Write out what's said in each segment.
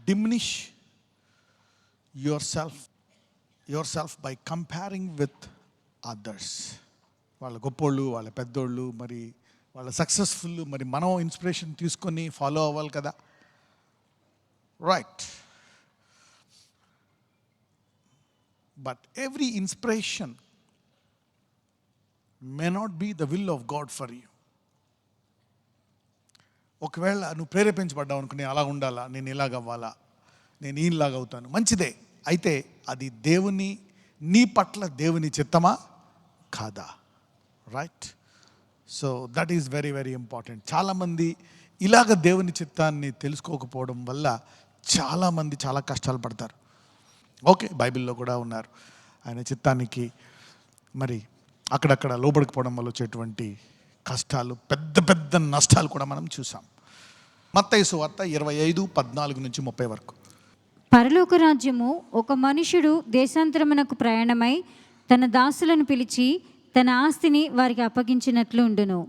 diminish yourself by comparing with others. వాళ్ళ గొప్పోళ్ళు, వాళ్ళ పెద్దోళ్ళు, మరి వాళ్ళ సక్సెస్ఫుల్, మరి మనం ఇన్స్పిరేషన్ తీసుకొని ఫాలో అవ్వాలి కదా, right? But every inspiration may not be the will of God for you. ఒకవేళ నువ్వు ప్రేరేపించబడ్డావు అనుకుని అలా ఉండాలా, నేను ఇలాగ అవ్వాలా, నేను ఈలాగా అవుతాను, మంచిదే. అయితే అది దేవుని, నీ పట్ల దేవుని చిత్తమా కాదా, right? So that is very very important. చాలామంది ఇలాగ దేవుని చిత్తాన్ని తెలుసుకోకపోవడం వల్ల చాలామంది చాలా కష్టాలు పడతారు. ఓకే, బైబిల్లో కూడా ఉన్నారు ఆయన చిత్తానికి మరి అక్కడక్కడ లోబడకపోవడం వల్ల వచ్చేటువంటి కష్టాలు, పెద్ద పెద్ద నష్టాలు కూడా మనం చూసాం. మత్తయి సువార్త 25:14-30 వరకు. పరలోక రాజ్యము ఒక మనుషుడు దేశాంతరమునకు ప్రయాణమై తన దాసులను పిలిచి తన ఆస్తిని వారికి అప్పగించినట్లు ఉండును.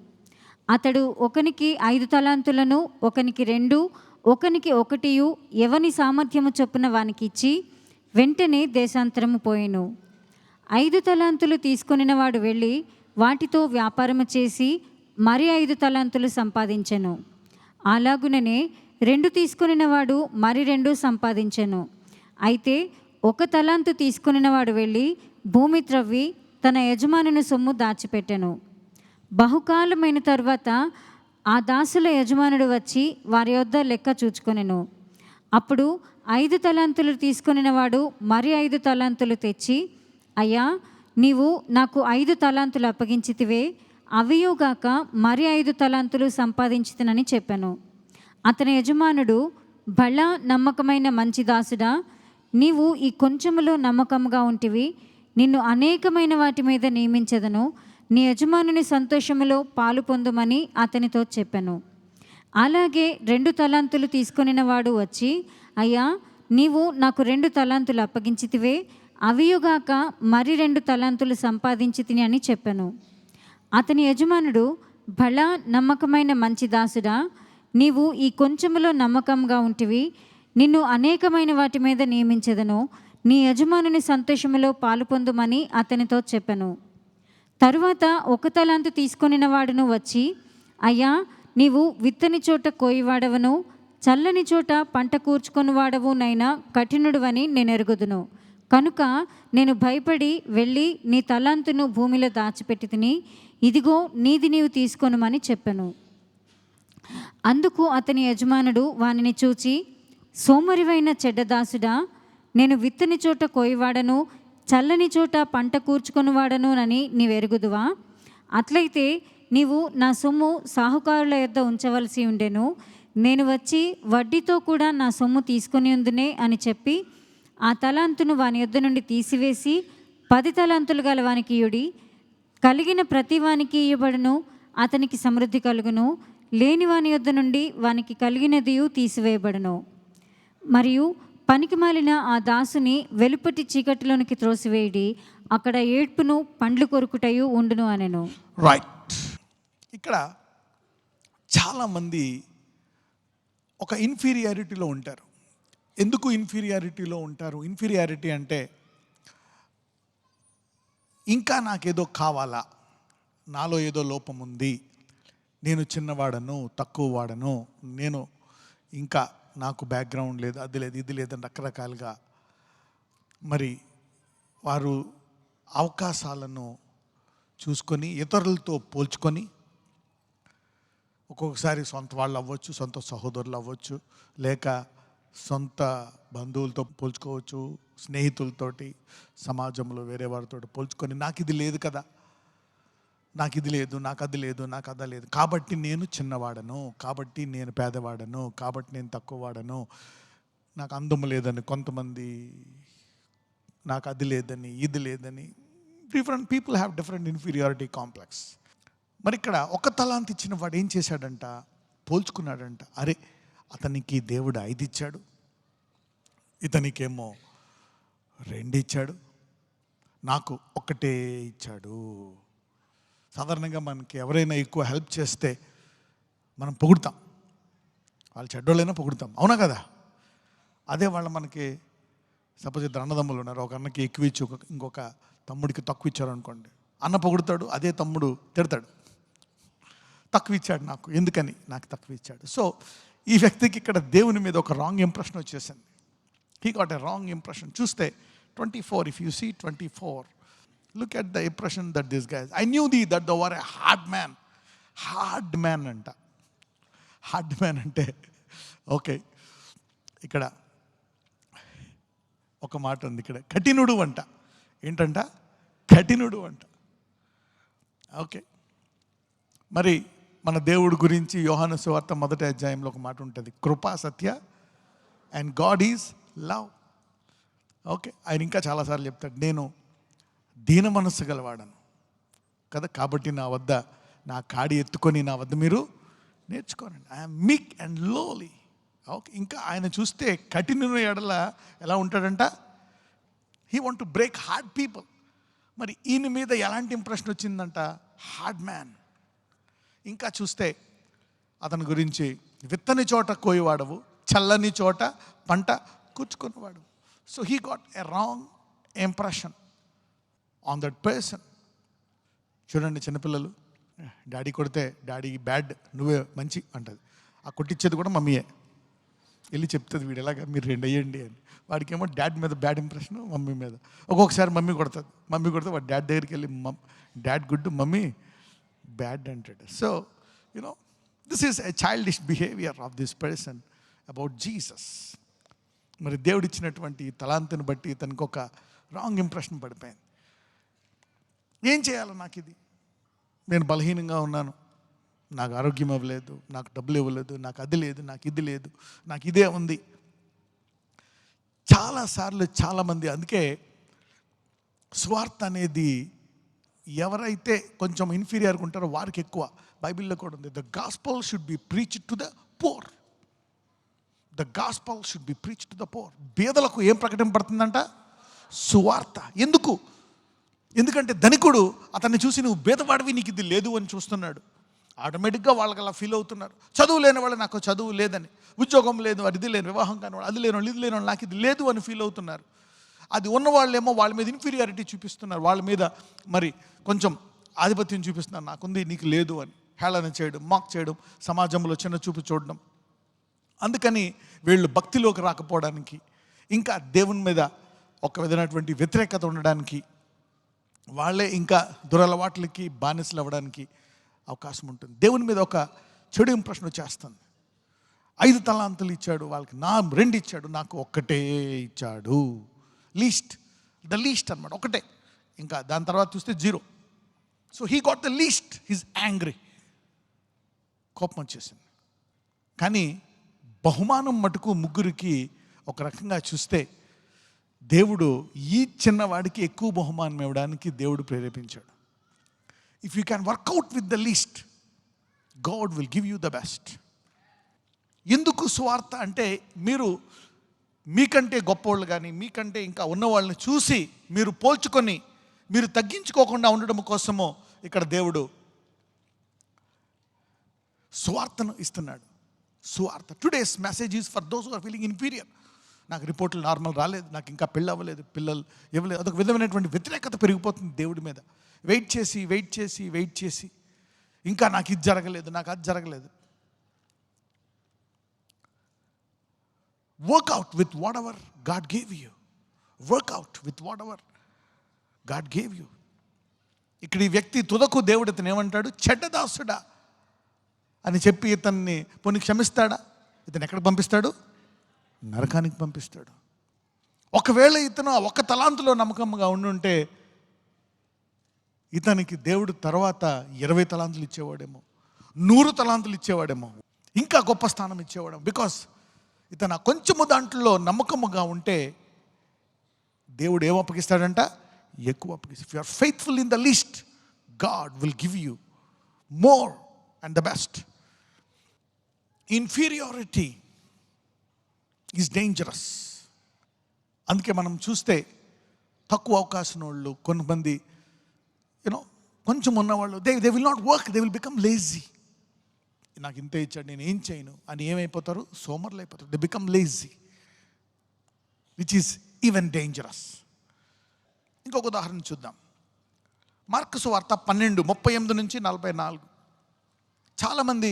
అతడు ఒకనికి 5 తలాంతులను, ఒకనికి 2, ఒకనికి 1 ఎవని సామర్థ్యము చొప్పున వానికి ఇచ్చి వెంటనే దేశాంతరము పోయెను. 5 తలాంతులు తీసుకొనిన వాడు వెళ్ళి వాటితో వ్యాపారము చేసి మరి 5 తలాంతులు సంపాదించెను. అలాగుననే 2 తీసుకొనిన వాడు మరి 2 సంపాదించెను. అయితే 1 తలాంతు తీసుకొనిన వాడు వెళ్ళి భూమి త్రవ్వి తన యజమానుని సొమ్ము దాచిపెట్టెను. బహుకాలమైన తరువాత ఆ దాసుల యజమానుడు వచ్చి వారి యొద్ద లెక్క చూచుకొనెను. అప్పుడు 5 తలాంతులు తీసుకొనిన వాడు మరి 5 తలాంతులు తెచ్చి, అయ్యా, నీవు నాకు 5 తలాంతులు అప్పగించితివే, అవియోగాక మరి 5 తలాంతులు సంపాదించితినని చెప్పాను. అతని యజమానుడు, బలా నమ్మకమైన మంచి దాసుడా, నీవు ఈ కొంచెములో నమ్మకముగా ఉంటివి, నిన్ను అనేకమైన వాటి మీద నియమించెదను, నీ యజమానుని సంతోషములో పాలు పొందుమని అతనితో చెప్పాను. అలాగే 2 తలాంతులు తీసుకొనిన వాడు వచ్చి, అయ్యా, నీవు నాకు 2 తలాంతులు అప్పగించితివే, అవియుగాక మరి 2 తలాంతులు సంపాదించితిని అని చెప్పాను. అతని యజమానుడు, బలా నమ్మకమైన మంచి దాసుడా, నీవు ఈ కొంచెములో నమ్మకంగా ఉంటివి, నిన్ను అనేకమైన వాటి మీద నియమించెదను, నీ యజమానుని సంతోషములో పాలు పొందుమని అతనితో చెప్పాను. తరువాత 1 తలాంతు తీసుకొనిన వాడును వచ్చి, అయ్యా, నీవు విత్తని చోట కోయివాడవను, చల్లని చోట పంట కూర్చుకొనివాడవునైనా కఠినుడువని నేను ఎరుగుదును. కనుక నేను భయపడి వెళ్ళి నీ తలాంతును భూమిలో దాచిపెట్టి తిని, ఇదిగో నీది నీవు తీసుకొనుమని చెప్పాను. అందుకు అతని యజమానుడు వానిని చూచి, సోమరివైన చెడ్డదాసుడా, నేను విత్తని చోట కోయివాడను, చల్లని చోట పంట కూర్చుకొనివాడను అని నీవెరుగుదువా? అట్లయితే నీవు నా సొమ్ము సాహుకారుల యొద్ద ఉంచవలసి ఉండెను, నేను వచ్చి వడ్డీతో కూడా నా సొమ్ము తీసుకొని ఉందునే అని చెప్పి ఆ తలాంతును వాని యొద్ద నుండి తీసివేసి 10 తలాంతులు గల వానికి ఇయుడి. కలిగిన ప్రతి వానికి ఇయ్యబడును, అతనికి సమృద్ధి కలుగును, లేని వాని యొద్ద నుండి వానికి కలిగినదియు తీసివేయబడును. మరియు పనికిమాలిన ఆ దాసుని వెలుపటి చీకటిలోనికి త్రోసివేయడి, అక్కడ ఏడ్పును పండ్లు కొరుకుటయు ఉండును అనెను. రైట్. ఇక్కడ చాలామంది ఒక ఇన్ఫీరియారిటీలో ఉంటారు. ఎందుకు ఇన్ఫీరియారిటీలో ఉంటారు? ఇన్ఫీరియారిటీ అంటే ఇంకా నాకేదో కావాలా, నాలో ఏదో లోపం ఉంది, నేను చిన్నవాడను, తక్కువ వాడను, నేను ఇంకా నాకు బ్యాక్గ్రౌండ్ లేదు, అది లేదు, ఇది లేదని రకరకాలుగా మరి వారు అవకాశాలను చూసుకొని ఇతరులతో పోల్చుకొని, ఒక్కొక్కసారి సొంత వాళ్ళు అవ్వచ్చు, సొంత సహోదరులు అవ్వచ్చు, లేక సొంత బంధువులతో పోల్చుకోవచ్చు, స్నేహితులతోటి, సమాజంలో వేరే వారితో పోల్చుకొని, నాకు ఇది లేదు కదా, నాకు ఇది లేదు, నాకు అది లేదు, నాకు అది లేదు, కాబట్టి నేను చిన్నవాడను, కాబట్టి నేను పేదవాడను, కాబట్టి నేను తక్కువ వాడను, నాకు అందం లేదని కొంతమంది, నాకు అది లేదని, ఇది లేదని, different people have different inferiority complex. మరి ఇక్కడ 1 తలాంతు ఇచ్చిన వాడు ఏం చేశాడంట? పోల్చుకున్నాడంట. అరే, అతనికి దేవుడు 5 ఇచ్చాడు, ఇతనికేమో 2 ఇచ్చాడు, నాకు 1 ఇచ్చాడు. సాధారణంగా మనకి ఎవరైనా ఎక్కువ హెల్ప్ చేస్తే మనం పొగుడుతాం, వాళ్ళు చెడ్డోళ్ళైనా పొగుడుతాం, అవునా కదా? అదే వాళ్ళు మనకి సపోజ్ ఇద్దరు అన్నదమ్ములు ఉన్నారు, ఒక అన్నకి ఎక్కువ ఇచ్చి ఇంకొక తమ్ముడికి తక్కువ ఇచ్చారు అనుకోండి, అన్న పొగుడుతాడు, అదే తమ్ముడు తిడతాడు, తక్కువ ఇచ్చాడు నాకు, ఎందుకని నాకు తక్కువ ఇచ్చాడు. సో ఈ వ్యక్తికి ఇక్కడ దేవుని మీద ఒక రాంగ్ ఇంప్రెషన్ వచ్చేసింది. He got a wrong impression. చూస్తే 24, if you see 24, look at the impression that this guys, I knew the that the were a hard man. Hard man అంట. హార్డ్ మ్యాన్ అంటే ఓకే, ఇక్కడ ఒక మాట ఉంది, ఇక్కడ కఠినుడు అంట. ఏంటంట? కఠినుడు అంట. ఓకే, మరి మన దేవుడి గురించి యోహాను సువార్త 1వ అధ్యాయంలో ఒక మాట ఉంటుంది, Krupa Satya and God is love. Okay, ఆయన ఇంకా చాలాసార్లు చెప్తాడు, నేను దీన మనస్సు గలవాడను కదా, కాబట్టి నా వద్ద నా కాడి ఎత్తుకొని నా వద్ద మీరు నేర్చుకోనండి. I'm meek and lowly. Okay, ఇంకా ఆయన చూస్తే కఠిన ఎడల ఎలా ఉంటాడంట? He want to break hard people. మరి ఈయన మీద ఎలాంటి ఇంప్రెషన్ వచ్చిందంట? Hard man. ఇంకా చూస్తే అతని గురించి విత్తని చోట కోయివాడవు, చల్లని చోట పంట కూర్చుకున్నవాడు. So he got a wrong impression on that person. చూడండి, చిన్నపిల్లలు డాడీ కొడితే డాడీ బ్యాడ్, నువ్వే మంచి అంటది. ఆ కొట్టించేది కూడా మమ్మీయే. వెళ్ళి చెప్తుంది వీడు ఎలాగా, మీరు 2 అయ్యండి అని. వాడికేమో డాడ్ మీద బ్యాడ్ ఇంప్రెషన్, మమ్మీ మీద. ఒక్కొక్కసారి మమ్మీ కొడుతుంది, మమ్మీ కొడితే వాడు డాడ్ దగ్గరికి వెళ్ళి డాడ్ గుడ్, మమ్మీ బ్యాడ్ అంటాడు. So you know this is a childish behaviour of this person about Jesus. మరి దేవుడిచ్చినటువంటి తలాంతుని బట్టి ఇతనికి ఒక రాంగ్ ఇంప్రెషన్ పడిపోయింది. ఏం చేయాలి? నాకు ఇది, నేను బలహీనంగా ఉన్నాను, నాకు ఆరోగ్యం ఇవ్వలేదు, నాకు డబ్బులు ఇవ్వలేదు, నాకు అది లేదు, నాకు ఇది లేదు, నాకు ఇదే ఉంది. చాలాసార్లు చాలామంది, అందుకే స్వార్థ అనేది ఎవరైతే కొంచెం ఇన్ఫీరియర్గా ఉంటారో వారికి ఎక్కువ. బైబిల్లో కూడా ఉంది, the gospel should be preached to the poor. The gospel should be preached to the poor. బీదలకు ఏం ప్రకటింపబడుతుందంట? సువార్త. ఎందుకంటే ధనికుడు అతన్ని చూసి నువ్వు బీదవాడివి, నీకు ఇది లేదు అని చూస్తున్నాడు. ఆటోమేటిక్గా వాళ్ళకి అలా ఫీల్ అవుతున్నారు. చదువు లేని వాళ్ళు, నాకు చదువు లేదని, ఉద్యోగం లేదు, అది లేని, వివాహం కాని వాళ్ళు, అది లేని వాళ్ళు, ఇది లేని వాళ్ళు, నాకు ఇది లేదు అని ఫీల్ అవుతున్నారు. అది ఉన్నవాళ్ళేమో వాళ్ళ మీద ఇన్ఫీరియారిటీ చూపిస్తున్నారు, వాళ్ళ మీద మరి కొంచెం ఆధిపత్యం చూపిస్తున్నారు, నాకుంది నీకు లేదు అని హేళన చేయడం, మాక్ చేయడం, సమాజంలో చిన్న చూపు చూడడం. అందుకని వీళ్ళు భక్తిలోకి రాకపోవడానికి, ఇంకా దేవుని మీద ఒక విధమైనటువంటి వ్యతిరేకత ఉండడానికి, వాళ్ళే ఇంకా దురలవాట్లకి బానిసలు అవ్వడానికి అవకాశం ఉంటుంది. దేవుని మీద ఒక చెడు ఇంప్రెషన్ వచ్చేస్తుంది. 5 తలాంతులు ఇచ్చాడు వాళ్ళకి, 2 ఇచ్చాడు, నాకు ఒక్కటే ఇచ్చాడు. ద లీస్ట్ అనమాట, ఒకటే. ఇంకా దాని తర్వాత చూస్తే 0. So he got the least, he's angry. కోపం వచ్చేసింది. కానీ బహుమానం మటుకు ముగ్గురికి ఒక రకంగా చూస్తే దేవుడు ఈ చిన్నవాడికి ఎక్కువ బహుమానం ఇవ్వడానికి దేవుడు ప్రేరేపించాడు. If you can work out with the least, God will give you the best. ఎందుకు సువార్త అంటే, మీరు మీకంటే గొప్పవాళ్ళు కానీ మీకంటే ఇంకా ఉన్నవాళ్ళని చూసి మీరు పోల్చుకొని మీరు తగ్గించుకోకుండా ఉండడం కోసమో ఇక్కడ దేవుడు సువార్తను ఇస్తున్నాడు. సువార్త. Today's message is for those who are feeling inferior. నాకు రిపోర్ట్లు నార్మల్ రాలేదు, నాకు ఇంకా పెళ్ళి అవ్వలేదు, పిల్లలు ఇవ్వలేదు, అదొక విధమైనటువంటి వ్యతిరేకత పెరిగిపోతుంది దేవుడి మీద. వెయిట్ చేసి ఇంకా నాకు ఇది జరగలేదు, నాకు అది జరగలేదు. Work out with what God gave you. Work out with what God gave you. ఇక్కడ ఈ వ్యక్తి తుదకు దేవుడు ఇతను ఏమంటాడు? చెడ్డదాసుడా అని చెప్పి ఇతన్ని పోనీ క్షమిస్తాడా? ఇతను ఎక్కడికి పంపిస్తాడు? నరకానికి పంపిస్తాడు. ఒకవేళ ఇతను ఒక తలాంతులో నమ్మకంగా ఉండుంటే ఇతనికి దేవుడు తర్వాత 20 తలాంతులు ఇచ్చేవాడేమో, 100 తలాంతులు ఇచ్చేవాడేమో, ఇంకా గొప్ప స్థానం ఇచ్చేవాడేమో. బికాస్ ఇతను కొంచెము దాంట్లో నమ్మకముగా ఉంటే దేవుడు ఏం అప్పగిస్తాడంట? ఎక్కువ అప్పగిస్తాడు. If you are faithful in the least, God will give you more and the best. Inferiority is dangerous. అందుకే మనం చూస్తే తక్కువ అవకాశం వాళ్ళు, కొంతమంది కొంచెం ఉన్నవాళ్ళు, they will not work, they will become lazy. నాకు ఇంతే ఇచ్చాడు, నేను ఏం చేయను అని ఏమైపోతారు? సోమర్లు అయిపోతారు. They become lazy. Which is even dangerous. ఇంకొక ఉదాహరణ చూద్దాం. మార్కు సువార్త 12:38-44. చాలామంది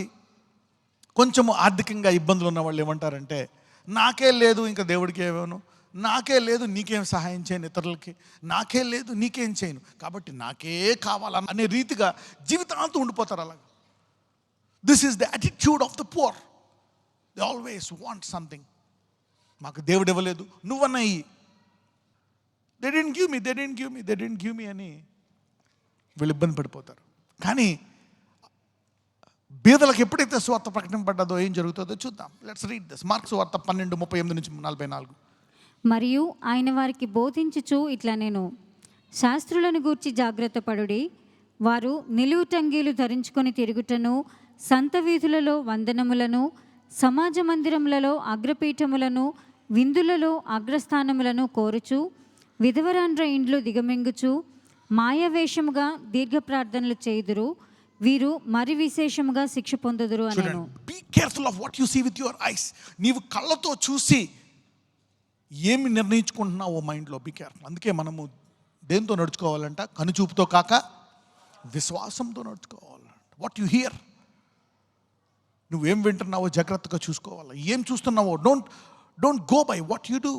కొంచెము ఆర్థికంగా ఇబ్బందులు ఉన్న వాళ్ళు ఏమంటారంటే, నాకే లేదు ఇంకా దేవుడికి ఏమేను, నాకే లేదు నీకేం సహాయం చేయను ఇతరులకి, నాకే లేదు నీకేం చేయను కాబట్టి నాకే కావాలన్న అనే రీతిగా జీవితాంతం ఉండిపోతారు అలాగా. This is the attitude of the poor. They always want something. మాకు దేవుడు ఇవ్వలేదు, నువ్వన్నా ఇయ్యి. దే డిడ్ంట్ గివ్ మీ అని వీళ్ళు ఇబ్బంది పడిపోతారు. కానీ బీదలకు ఎప్పుడైతే సువార్త ప్రకటింపబడ్డదో ఏం జరుగుతుందో చూద్దాం. Let's read this. మార్కు సువార్త 12:38-44. మరియు ఆయన వారికి బోధించుచు ఇట్లా నేను, శాస్త్రులను గూర్చి జాగ్రత్త పడుడి. వారు నిలువుటంగీలు ధరించుకొని తిరుగుటను, సంత వీధులలో వందనములను, సమాజ మందిరములలో అగ్రపీఠములను, విందులలో అగ్రస్థానములను కోరుచు, విధవరాండ్ర ఇండ్లు దిగమింగుచు, మాయావేషముగా దీర్ఘ ప్రార్థనలు చేయుదురు. వీరు మరి విశేషముగా శిక్ష పొందుదురు అనెను. Be careful of what you see with your eyes. నీవు కళ్ళతో చూసి ఏమి నిర్ణయించుకుంటున్నావో మైండ్లో బీ కేర్ఫుల్. అందుకే మనము దేంతో నడుచుకోవాలంట? కనుచూపుతో కాక విశ్వాసంతో నడుచుకోవాలంట. వాట్ యు హియర్, నువ్వేం వింటున్నావో జాగ్రత్తగా చూసుకోవాలి. ఏం చూస్తున్నావో don't go by what you do.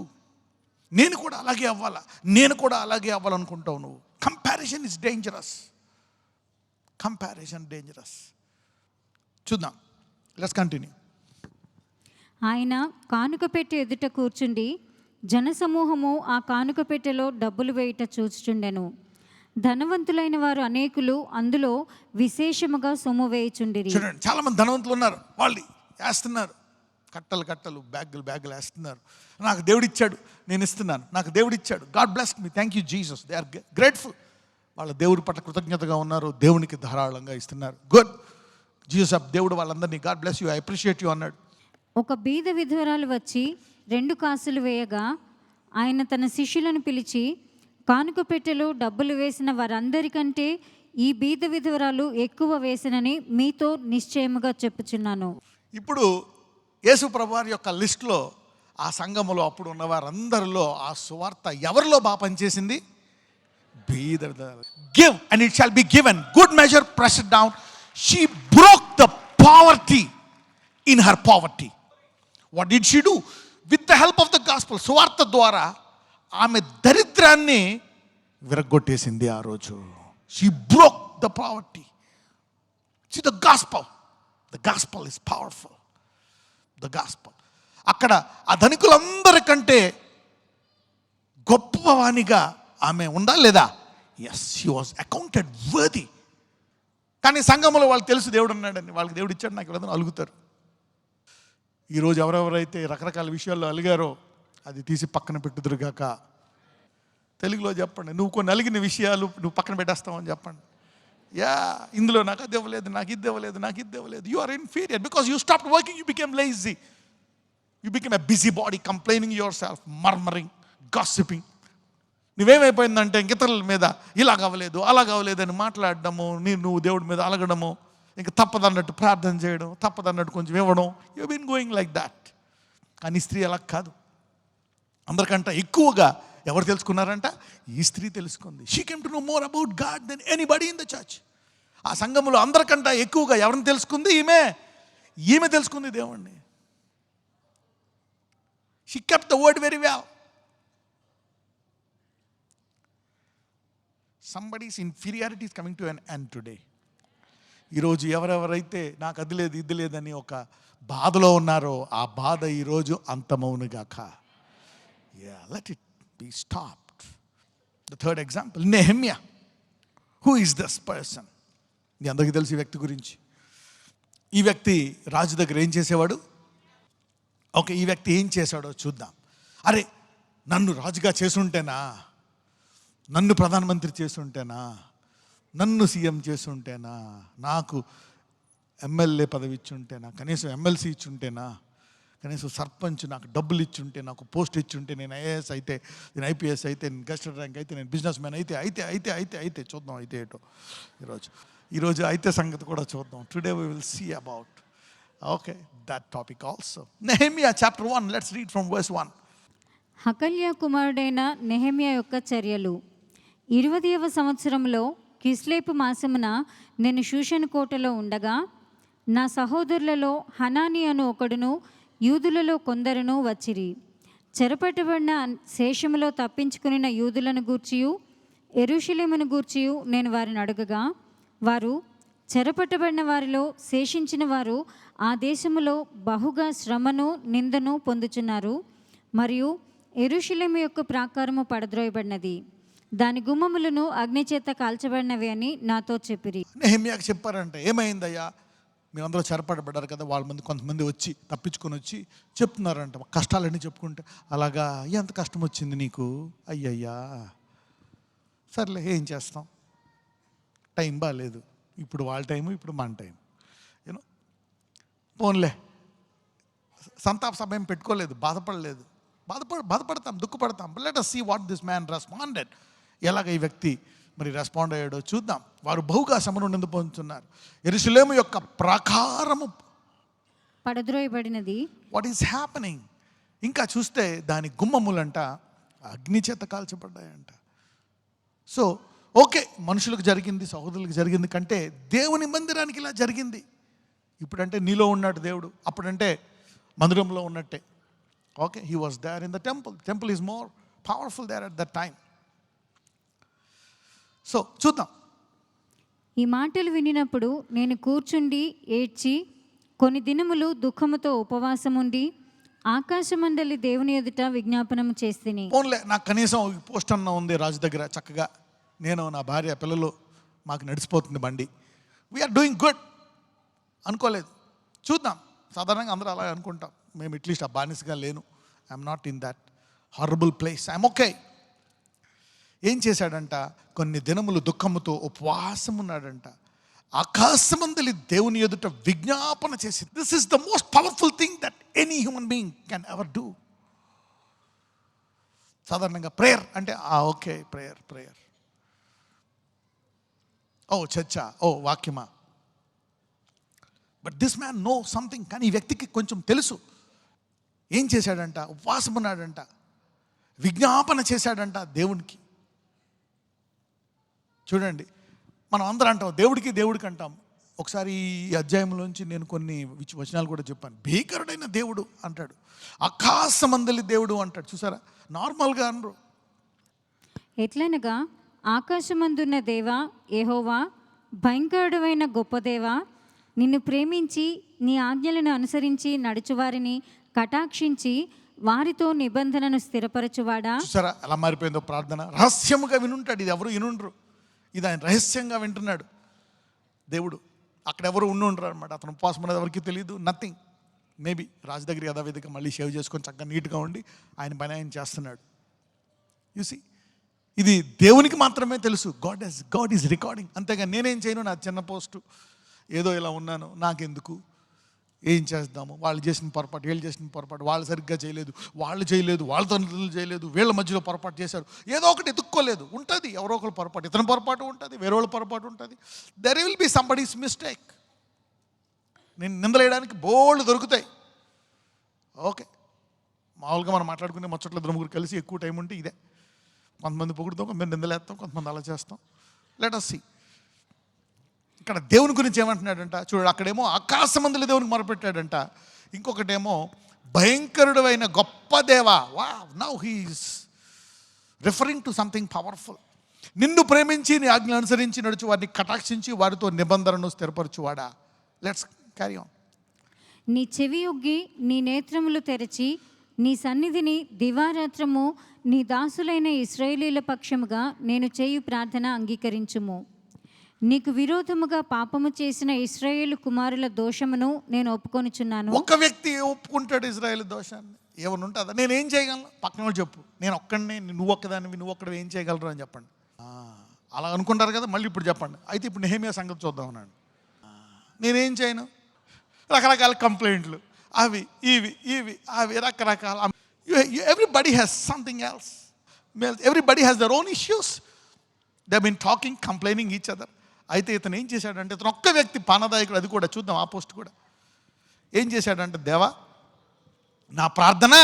నేను కూడా అలాగే అవ్వాలనుకుంటావు నువ్వు. Comparison is dangerous. చూద్దాం. Let's continue. ఆయన కానుక పెట్టె ఎదుట కూర్చుండి జనసమూహము ఆ కానుక పెట్టెలో డబ్బులు వేయుట చూచుచుండెను. ధనవంతులైన వారు అనేకులు అందులో విశేషముగా సొమ్ము వేయుచుండిరి. చూడండి, చాలా మంది ధనవంతులు ఉన్నారు, వాళ్ళు వేస్తున్నారు, కట్టలు బ్యాగులు వేస్తున్నారు. నాకు దేవుడిచ్చాడు, నేను ఇస్తున్నాను, నాకు దేవుడిచ్చాడు, God bless me, thank you Jesus. They are grateful. వాళ్ళ దేవుడి పట్ల కృతజ్ఞతగా ఉన్నారు, దేవునికి ధారాళంగా ఇస్తున్నారు. గుడ్. జీసస్ దేవుడు వాళ్ళందరినీ God bless you, I appreciate you అన్నాడు. ఒక బీద విధవరాలు వచ్చి 2 కాసులు వేయగా ఆయన తన శిష్యులను పిలిచి, కానుక పెట్టెలో డబ్బులు వేసిన వారందరికంటే ఈ బీద విధవరాలు ఎక్కువ వేసినని మీతో నిశ్చయముగా చెప్పుచున్నాను. ఇప్పుడు యేసు ప్రభువారి యొక్క లిస్టులో ఆ సంఘములో అప్పుడు ఉన్న వారందరిలో ఆ సువార్త ఎవరిలో బాగా పనిచేసింది? బీద విధవరాలు. Give and it shall be given, good measure pressed down. She broke the poverty in her poverty. What did she do? With the help of the gospel. సువార్త ద్వారా ఆమె దరిద్రాన్ని విరగొట్టేసింది ఆ రోజు. She broke the poverty. See the gospel is powerful. The gospel. అక్కడ ఆ ధనికులందరికంటే గొప్పవానిగా ఆమె ఉందా లేదా? Yes, she was accounted worthy. కానీ సంఘంలో వాళ్ళు తెలుసు దేవుడు ఉన్నాడని, వాళ్ళకి దేవుడు ఇచ్చాడు, నాకు ఎవరైనా అలుగుతారు. ఈరోజు ఎవరెవరైతే రకరకాల విషయాల్లో అలిగారో అది తీసి పక్కన పెట్టుదురుగాక. తెలుగులో చెప్పండి, నువ్వు కొన్ని అలిగిన విషయాలు నువ్వు పక్కన పెట్టేస్తావని చెప్పండి. ఇందులో నాకు అది ఇవ్వలేదు, నాకు ఇది ఇవ్వలేదు. You are inferior because you stopped working. You became lazy. You became a busybody, complaining yourself, murmuring, gossiping. నువ్వేమైపోయిందంటే ఇతరుల మీద ఇలాగ అవ్వలేదు అలాగ అవ్వలేదు అని మాట్లాడడము, నువ్వు దేవుడి మీద అలగడము, ఇంకా తప్పదన్నట్టు ప్రార్థన చేయడం, తప్పదన్నట్టు కొంచెం ఇవ్వడం. You been going like that. కానీ స్త్రీ అలా కాదు. అందరికంటే ఎక్కువగా ఎవరు తెలుసుకున్నారంట? ఈ స్త్రీ తెలుసుకుంది. She came to know more about God than anybody in the church. ఆ సంఘములో అందరికంటే ఎక్కువగా ఎవరిని తెలుసుకుంది? ఈమె తెలుసుకుంది దేవుణ్ణి. She kept the word very well. Somebody's inferiority is coming to an end today. ఈరోజు ఎవరెవరైతే నాకు అది లేదు ఇది లేదని ఒక బాధలో ఉన్నారో ఆ బాధ ఈరోజు అంతమవునుగాక. Let it be stopped. The third example, Nehemiah. Who is this person? మీ అందరికీ తెలుసు ఈ వ్యక్తి గురించి. ఈ వ్యక్తి రాజు దగ్గర ఏం చేసేవాడు? ఓకే, ఈ వ్యక్తి ఏం చేశాడో చూద్దాం. అరే, నన్ను రాజుగా చేసుంటేనా, నన్ను ప్రధానమంత్రి చేసుంటేనా, నన్ను సీఎం చేసుంటేనా, నాకు ఎమ్మెల్యే పదవి ఇచ్చుంటేనా, కనీసం ఎమ్మెల్సీ ఇచ్చుంటేనా, కనీసం సర్పంచ్ నాకు డబ్బులు ఇచ్చుంటే, నాకు పోస్ట్ ఇచ్చుంటే, నేను ఐఏఎస్ అయితే, నేను ఐపీఎస్ అయితే, నేను గెస్టెడ్ ర్యాంక్ అయితే, నేను బిజినెస్ మ్యాన్ అయితే చూద్దాం. అయితే ఏటో ఈరోజు అయితే సంగతి కూడా చూద్దాం. Today we will see about that topic also. Nehemiah chapter 1, let's read from verse 1. హకల్యా కుమారుడైన నెహెమ్యా యొక్క చర్యలు. 20వ సంవత్సరంలో కిస్లేపు మాసమున నేను షూషను కోటలో ఉండగా నా సహోదరులలో హనాని అను ఒకడును యూదులలో కొందరును వచ్చిరి. చెరపట్టబడిన శేషములో తప్పించుకున్న యూదులను గూర్చియు యెరూషలేమును గూర్చియు నేను వారిని అడగగా, వారు చెరపట్టబడిన వారిలో శేషించిన వారు ఆ దేశములో బహుగా శ్రమను నిందను పొందుచున్నారు, మరియు యెరూషలేము యొక్క ప్రాకారము పడద్రోయబడినది, దాని గుమ్మములను అగ్నిచేత కాల్చబడినవి అని నాతో చెప్పిరి. నెహెమ్యాకి చెప్పారంట, ఏమైందయ్యా, మీరందరూ చెరపడబడ్డారు కదా. కొంతమంది వచ్చి తప్పించుకొని వచ్చి చెప్తున్నారంట కష్టాలన్నీ చెప్పుకుంటే. అలాగా, ఎంత కష్టం వచ్చింది నీకు? అయ్యయ్యా, సర్లే ఏం చేస్తాం, టైం బాగాలేదు, ఇప్పుడు వాళ్ళ టైము, ఇప్పుడు మన టైం, యూనో. పోన్లే, సంతాప సమయం పెట్టుకోలేదు, బాధపడతాం, దుఃఖపడతాం. Let us see what this man responded. ఎలాగ ఈ వ్యక్తి మరి రెస్పాండ్ అయ్యాడో చూద్దాం. వారు బహుగా శ్రమను నింద పొందుతున్నారు. యెరూషలేము యొక్క ప్రాకారము పడద్రోయబడినది. What is happening? ఇంకా చూస్తే దాని గుమ్మములంట అగ్ని చేత కాల్చబడ్డాయంట. సో ఓకే, మనుషులకు జరిగింది, సహోదరులకు జరిగింది కంటే దేవుని మందిరానికి ఇలా జరిగింది. ఇప్పుడంటే నీలో ఉన్నాడు దేవుడు, అప్పుడంటే మందిరంలో ఉన్నట్టే. Okay, he was there in the temple is more powerful there at that time. So చూద్దాం. ఈ మాటలు వినినప్పుడు నేను కూర్చుండి ఏడ్చి కొన్ని దినములు దుఃఖముతో ఉపవాసముండి ఆకాశమండలి దేవుని ఎదుట విజ్ఞాపనము చేస్తిని. పోన్లే, నాకు కనీసం పోస్ట్ అన్న ఉంది రాజు దగ్గర, చక్కగా నేను, నా భార్య, పిల్లలు, మాకు నడిచిపోతుంది బండి, వీఆర్ డూయింగ్ గుడ్ అనుకోలేదు. చూద్దాం, సాధారణంగా అందరూ అలా అనుకుంటాం. మేము అట్లీస్ట్ ఆ బానిసగా లేను, I'm not in that horrible place, I'm okay. ఏం చేశాడంట? కొన్ని దినములు దుఃఖముతో ఉపవాసం ఉన్నాడంట. ఆకాశమందలి దేవుని ఎదుట విజ్ఞాపన చేసి, this is the most powerful thing that any human being can ever do. సాధారణంగా ప్రేయర్ అంటే ఓకే, ప్రేయర్, ఓ చర్చా, ఓ వాక్యమా. But this man know something. కానీ ఈ వ్యక్తికి కొంచెం తెలుసు. ఏం చేశాడంట? ఉపవాసం ఉన్నాడంట, విజ్ఞాపన చేశాడంట దేవునికి. చూడండి, మనం అందరం అంటాం దేవుడికి అంటాం. ఒకసారి ఈ అధ్యాయంలోంచి నేను కొన్ని వచనాలు కూడా చెప్పాను. భీకరుడైన దేవుడు అంటాడు, ఆకాశమందలి దేవుడు అంటాడు. చూసారా, నార్మల్గా అనరు. ఎట్లనగా, ఆకాశమందున్న దేవా యెహోవా, భయంకరుడైన గొప్ప దేవా, నిన్ను ప్రేమించి నీ ఆజ్ఞలను అనుసరించి నడుచువారిని కటాక్షించి వారితో నిబంధనను స్థిరపరచువాడా. చూసారా ఎలా మారిపోయిందో ప్రార్థన. రహస్యముగా వినుంటాడు, ఇది ఎవరు వినుండ్రు, ఇది ఆయన రహస్యంగా వింటున్నాడు దేవుడు. అక్కడ ఎవరు ఉండుండ్రు అనమాట. అతను ఉపవాసం అనేది ఎవరికి తెలియదు, నథింగ్. మేబీ రాజు దగ్గర యథావిధిగా మళ్ళీ షేవ్ చేసుకొని చక్కగా నీట్గా ఉండి ఆయన పని ఆయన చేస్తున్నాడు. యూసి, ఇది దేవునికి మాత్రమే తెలుసు. God is recording. అంతేగా నేనేం చేయను, నా చిన్న పోస్టు, ఏదో ఇలా ఉన్నాను, నాకెందుకు, ఏం చేద్దాము, వాళ్ళు చేసిన పొరపాటు, వీళ్ళు చేసిన పొరపాటు, వాళ్ళు సరిగ్గా చేయలేదు, వాళ్ళు చేయలేదు, వాళ్ళ తల్లిదండ్రులు చేయలేదు, వీళ్ళ మధ్యలో పొరపాటు చేశారు, ఏదో ఒకటి ఎత్తుక్కోలేదు. ఉంటుంది ఎవరో ఒకరు పొరపాటు, ఇతని పొరపాటు ఉంటుంది, వేరే వాళ్ళ పొరపాటు ఉంటుంది. There will be somebody's mistake. నేను నిందలేయడానికి బోల్డ్ దొరుకుతాయి. ఓకే, మామూలుగా మనం మాట్లాడుకునే ముచ్చట్లు ఇద్దరు ముగ్గురు కలిసి ఎక్కువ టైం ఉంటే ఇదే. కొంతమంది పొగుడుతాం, కొంతమంది నిందలేస్తాం, కొంతమంది అలా చేస్తాం. Let us see. ఇక్కడ దేవుని గురించి ఏమంటున్నాడంట చూడు. అక్కడేమో ఆకాశమందలి దేవునికి మొరపెట్టాడంట, ఇంకొకటేమో భయంకరుడు అయిన గొప్ప దేవా. Now he is referring to something powerful. నిన్ను ప్రేమించి నీ ఆజ్ఞలు అనుసరించి నడుచు వారిని కటాక్షించి వారితో నిబంధనను స్థిరపరచువాడా. Let's carry on. నీ చెవి ఒగ్గి నీ నేత్రములు తెరచి నీ సన్నిధిని దివారాత్రము నీ దాసులైన ఇశ్రాయేలీల పక్షముగా నేను చేయు ప్రార్థన అంగీకరించుము. నీకు విరోధముగా పాపము చేసిన ఇశ్రాయేలు కుమారుల దోషమును నేను ఒప్పుకొనుచున్నాను. ఒక వ్యక్తి ఒప్పుకుంటాడు ఇశ్రాయేలు దోషాన్ని, ఏమన్నా ఉంటుందా? నేనేం చేయగలను? పక్కన వాళ్ళు చెప్పు, నేను ఒక్కడిని, నువ్వు ఒక్కదానివి, నువ్వు ఒక్కడు ఏం చేయగలరు అని చెప్పండి. అలా అనుకుంటారు కదా. మళ్ళీ ఇప్పుడు చెప్పండి. అయితే ఇప్పుడు నెహెమ్యా సంగతి చూద్దాం అన్నాడు. నేనేం చేయను, రకరకాల కంప్లైంట్లు, అవి అవి రకరకాల. Everybody has something else. Everybody has their own issues. They have been talking, complaining each other. అయితే ఇతను ఏం చేశాడంటే, ఇతను ఒక్క వ్యక్తి పానదాయకుడు. అది కూడా చూద్దాం, ఆ పోస్ట్ కూడా ఏం చేశాడంటే, దేవా నా ప్రార్థన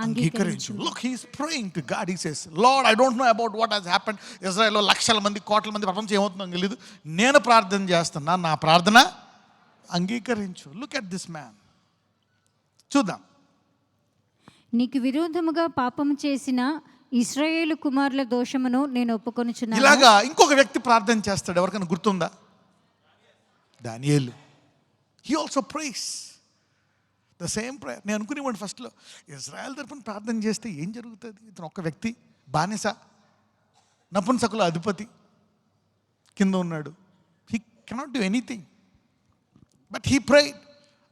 అంగీకరించు. Look, he is praying to God. He says, Lord, I don't know about what has happened. ఇజ్రాయెల్లో లక్షల మంది, కోట్ల మంది, ప్రపంచం ఏమవుతుందో తెలియదు. నేను ప్రార్థన చేస్తున్నా, నా ప్రార్థన అంగీకరించు. Look at this man. చూద్దాం. నీకు విరోధముగా పాపము చేసిన ఇశ్రాయేలు కుమారుల దోషమును నేను ఒప్పుకొనుచున్నాను. ఇలాగా ఇంకొక వ్యక్తి ప్రార్థన చేస్తాడు. ఎవరికైనా గుర్తుందా? దానియేలు. He also prays the same prayer. నేను అనుకునేవాడిని ఫస్ట్లో, ఇజ్రాయెల్ తరపున ప్రార్థన చేస్తే ఏం జరుగుతుంది? ఇతను ఒక్క వ్యక్తి, బానిస, నపుంసకుల అధిపతి, కింద ఉన్నాడు. He cannot do anything, but he prayed.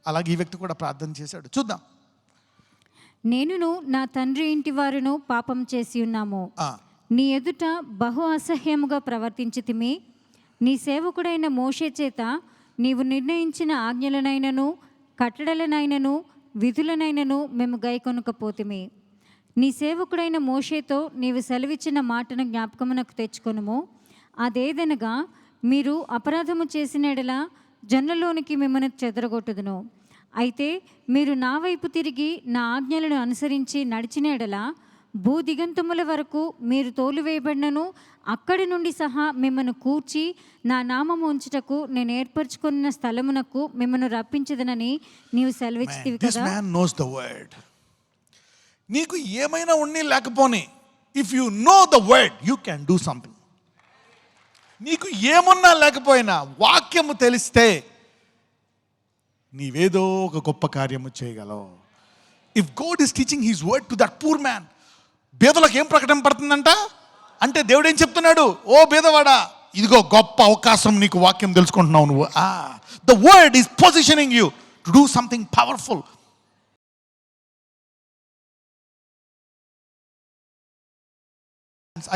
అలాగే ఈ వ్యక్తి కూడా ప్రార్థన చేశాడు. చూద్దాం. నేనును నా తండ్రి ఇంటి వారును పాపం చేసి ఉన్నాము. నీ ఎదుట బహు అసహ్యముగా ప్రవర్తించితిమి. నీ సేవకుడైన మోషే చేత నీవు నిర్ణయించిన ఆజ్ఞలనైనను కట్టడలనైనను విధులనైనను మేము గైకొనకపోతిమి. నీ సేవకుడైన మోషేతో నీవు సెలవిచ్చిన మాటను జ్ఞాపకమునకు తెచ్చుకొనుము. అదేదనగా, మీరు అపరాధము చేసిన ఎడల జనులలోనికి మిమ్మల్ని చెదరగొట్టుదును. అయితే మీరు నా వైపు తిరిగి నా ఆజ్ఞలను అనుసరించి నడిచిన ఎడల భూదిగంతముల వరకు మీరు తోలివేయబడినను అక్కడి నుండి సహా మిమ్మల్ని కూర్చి నా నామము ఉంచుటకు నేను ఏర్పరచుకున్న స్థలమునకు మిమ్మల్ని రప్పించదనని నీవు సెలవిచ్చితివి కదా. This man knows the word. నీకు ఏమైనా ఉన్ని లేకపోని, if you know the word you can do something. నీకు ఏమున్నా లేకపోయినా వాక్యము తెలిస్తే నీవేదో ఒక గొప్ప కార్యము చేయగలవు. If God is teaching his word to that poor man, బేదలకు ఏం ప్రకటన పడుతుందంట అంటే, దేవుడు ఏం చెప్తున్నాడు? ఓ బేదవాడా, ఇదిగో గొప్ప అవకాశం, నీకు వాక్యం తెలుసుకుంటున్నావు నువ్వు. The word is positioning you to do something powerful.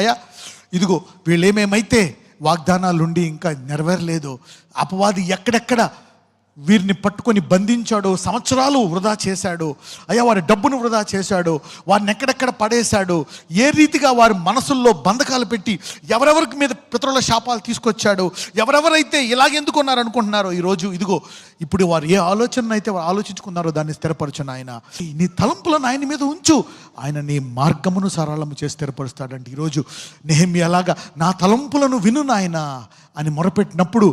అయ్యా, ఇదిగో వీళ్ళు ఏమేమైతే వాగ్దానాలుండి ఇంకా నెరవేరలేదు, అపవాది ఎక్కడెక్కడ వీరిని పట్టుకొని బంధించాడు, సంవత్సరాలు వృధా చేశాడు అయ్యా, వారి డబ్బును వృధా చేశాడు, వారిని ఎక్కడెక్కడ పడేశాడు, ఏ రీతిగా వారి మనసుల్లో బంధకాలు పెట్టి ఎవరెవరికి మీద పితరుల శాపాలు తీసుకొచ్చాడు, ఎవరెవరైతే ఇలాగెందుకు ఉన్నారు అనుకుంటున్నారో, ఈరోజు ఇదిగో ఇప్పుడు వారు ఏ ఆలోచన అయితే వారు ఆలోచించుకున్నారో దాన్ని స్థిరపరచును ఆయన. నీ తలంపులను ఆయన మీద ఉంచు, ఆయన నీ మార్గమును సరళము చేసి స్థిరపరుస్తాడంటే. ఈరోజు నెహెమ్యాలాగా నా తలంపులను విను నాయనా అని మొరపెట్టినప్పుడు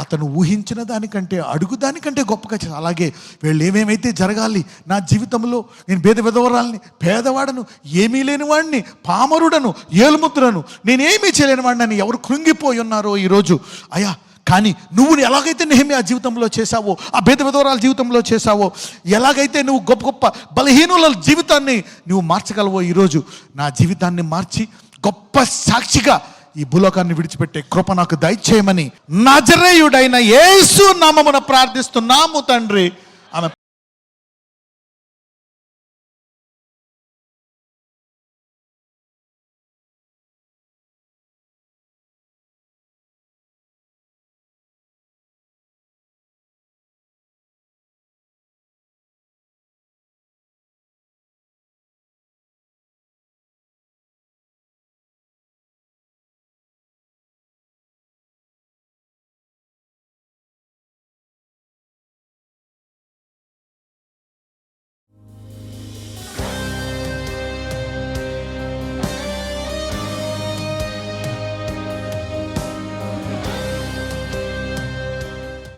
అతను ఊహించిన దానికంటే, అడుగు దానికంటే గొప్పగా చేశాడు. అలాగే వీళ్ళు ఏమేమైతే జరగాలి నా జీవితంలో, నేను విధవరాల్ని, పేదవాడను, ఏమీ లేని వాడిని, పామరుడను, ఏలుముద్రను, నేనేమీ చేయలేని వాడిని అని ఎవరు కృంగిపోయి ఉన్నారో ఈరోజు అయ్యా, కానీ నువ్వు ఎలాగైతే నెహెమ్యా జీవితంలో చేశావో, ఆ విధవరాల జీవితంలో చేశావో, ఎలాగైతే నువ్వు గొప్ప గొప్ప బలహీనుల జీవితాన్ని నువ్వు మార్చగలవో, ఈరోజు నా జీవితాన్ని మార్చి గొప్ప సాక్షిగా ఈ భూలోకాన్ని విడిచిపెట్టే కృప నాకు దయచేయమని నజరేయుడైన యేసు నామమున ప్రార్థిస్తున్నాము తండ్రి. ఆమె